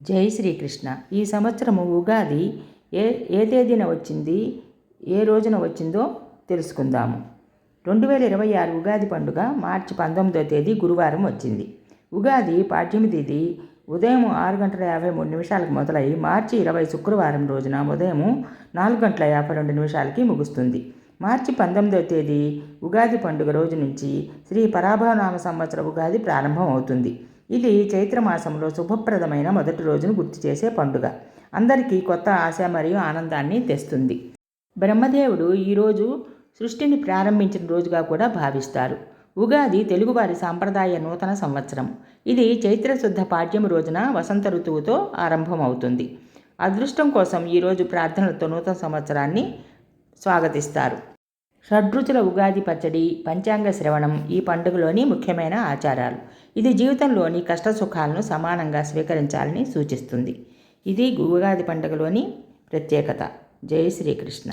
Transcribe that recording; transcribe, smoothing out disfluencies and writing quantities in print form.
జై శ్రీకృష్ణ. ఈ సంవత్సరము ఉగాది ఏ ఏ తేదీన వచ్చింది, ఏ రోజున వచ్చిందో తెలుసుకుందాము. 2026 ఉగాది పండుగ మార్చి 19వ తేదీ గురువారం వచ్చింది. ఉగాది పాడ్యమి తేదీ ఉదయం 6:53 మొదలై మార్చి 20 శుక్రవారం రోజున ఉదయం 4:52 ముగుస్తుంది. మార్చి 19వ తేదీ ఉగాది పండుగ రోజు నుంచి శ్రీ పరాభవనామ సంవత్సర ఉగాది ప్రారంభం అవుతుంది. ఇది చైత్రమాసంలో శుభప్రదమైన మొదటి రోజును గుర్తు చేసే పండుగ. అందరికీ కొత్త ఆశ మరియు ఆనందాన్ని తెస్తుంది. బ్రహ్మదేవుడు ఈరోజు సృష్టిని ప్రారంభించిన రోజుగా కూడా భావిస్తారు. ఉగాది తెలుగువారి సాంప్రదాయ నూతన సంవత్సరం. ఇది చైత్రశుద్ధ పాడ్యమి రోజున వసంత ఋతువుతో ఆరంభం అవుతుంది. అదృష్టం కోసం ఈరోజు ప్రార్థనలతో నూతన సంవత్సరాన్ని స్వాగతిస్తారు. షడ్రుచుల ఉగాది పచ్చడి, పంచాంగ శ్రవణం ఈ పండుగలోని ముఖ్యమైన ఆచారాలు. ఇది జీవితంలోని కష్ట సుఖాలను సమానంగా స్వీకరించాలని సూచిస్తుంది. ఇది ఉగాది పండుగలోని ప్రత్యేకత. జై శ్రీకృష్ణ.